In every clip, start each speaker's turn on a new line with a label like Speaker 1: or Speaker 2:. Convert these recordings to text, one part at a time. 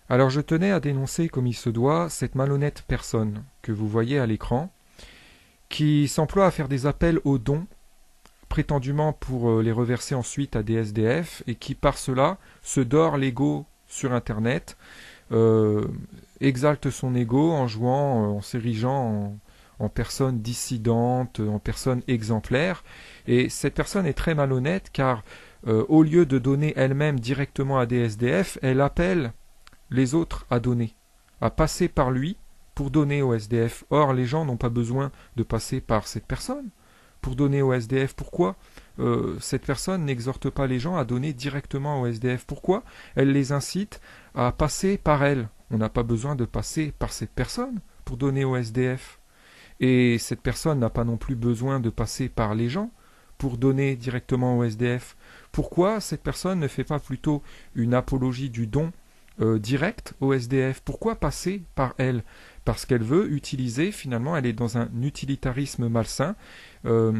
Speaker 1: Alors je tenais à dénoncer comme il se doit cette malhonnête personne que vous voyez à l'écran, qui s'emploie à faire des appels aux dons, prétendument pour les reverser ensuite à des SDF, et qui par cela se dore l'ego sur Internet, euh, exalte son ego en jouant, en s'érigeant en personne dissidente, en personne exemplaire. Et cette personne est très malhonnête car au lieu de donner elle-même directement à des SDF, elle appelle les autres à donner, à passer par lui pour donner au SDF. Or, les gens n'ont pas besoin de passer par cette personne pour donner au SDF. Pourquoi cette personne n'exhorte pas les gens à donner directement au SDF? Pourquoi elle les incite à passer par elle? On n'a pas besoin de passer par cette personne pour donner au SDF. Et cette personne n'a pas non plus besoin de passer par les gens pour donner directement au SDF. Pourquoi cette personne ne fait pas plutôt une apologie du don direct au SDF? Pourquoi passer par elle? Parce qu'elle veut utiliser, finalement, elle est dans un utilitarisme malsain. Euh,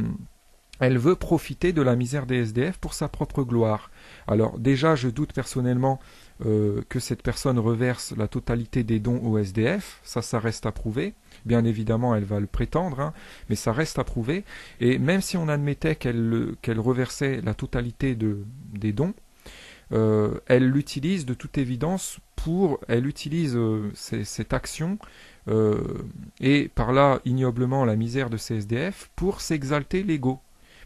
Speaker 1: Elle veut profiter de la misère des SDF pour sa propre gloire. Alors déjà, je doute personnellement que cette personne reverse la totalité des dons au SDF. Ça reste à prouver. Bien évidemment, elle va le prétendre, hein, mais ça reste à prouver. Et même si on admettait qu'elle reversait la totalité des dons, elle l'utilise de toute évidence elle utilise cette action euh, et par là ignoblement la misère de ces SDF pour s'exalter l'ego.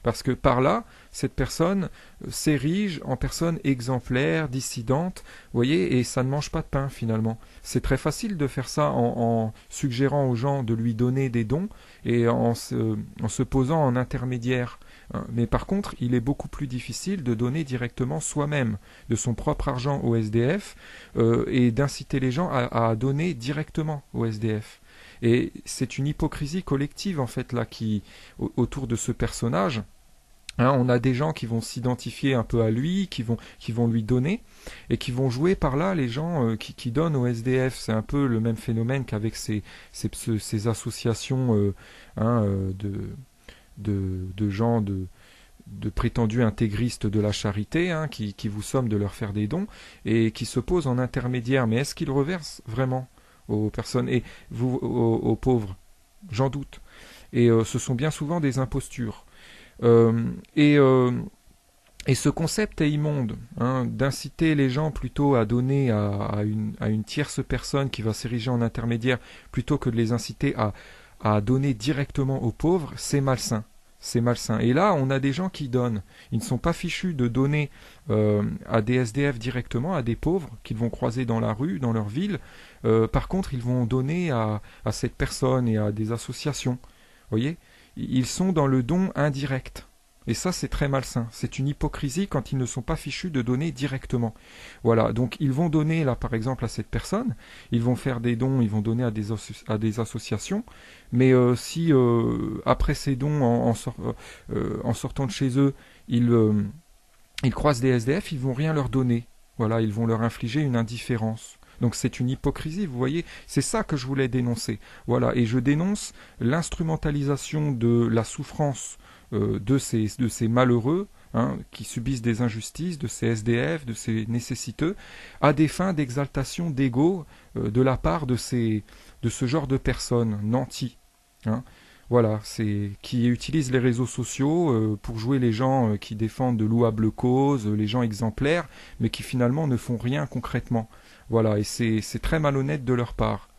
Speaker 1: Parce que par là, cette personne s'érige en personne exemplaire, dissidente, vous voyez, et ça ne mange pas de pain finalement. C'est très facile de faire ça en suggérant aux gens de lui donner des dons et en se posant en intermédiaire. Mais par contre, il est beaucoup plus difficile de donner directement soi-même de son propre argent au SDF et d'inciter les gens à donner directement au SDF. Et c'est une hypocrisie collective en fait là qui autour de ce personnage. Hein, on a des gens qui vont s'identifier un peu à lui, qui vont lui donner, et qui vont jouer par là les gens qui donnent au SDF. C'est un peu le même phénomène qu'avec ces associations hein, de gens de prétendus intégristes de la charité, hein, qui vous somment de leur faire des dons, et qui se posent en intermédiaire. Mais est-ce qu'ils reversent vraiment aux personnes et aux pauvres? J'en doute. Et ce sont bien souvent des impostures. Euh, et, euh, et ce concept est immonde, hein, d'inciter les gens plutôt à donner à une tierce personne qui va s'ériger en intermédiaire plutôt que de les inciter à donner directement aux pauvres, c'est malsain. C'est malsain. Et là, on a des gens qui donnent. Ils ne sont pas fichus de donner à des SDF directement, à des pauvres qu'ils vont croiser dans la rue, dans leur ville. Par contre, ils vont donner à cette personne et à des associations. Vous voyez? Ils sont dans le don indirect. Et ça, c'est très malsain. C'est une hypocrisie quand ils ne sont pas fichus de donner directement. Voilà, donc ils vont donner, là, par exemple, à cette personne, ils vont faire des dons, ils vont donner à des associations, mais si, après ces dons, en sortant de chez eux, ils croisent des SDF, ils vont rien leur donner. Voilà, ils vont leur infliger une indifférence. Donc c'est une hypocrisie, vous voyez, c'est ça que je voulais dénoncer. Voilà, et je dénonce l'instrumentalisation de la souffrance de ces malheureux hein, qui subissent des injustices, de ces SDF, de ces nécessiteux, à des fins d'exaltation d'ego de la part de ce genre de personnes nantis. Hein. Voilà, c'est qui utilisent les réseaux sociaux pour jouer les gens qui défendent de louables causes, les gens exemplaires, mais qui finalement ne font rien concrètement. Voilà, et c'est très malhonnête de leur part.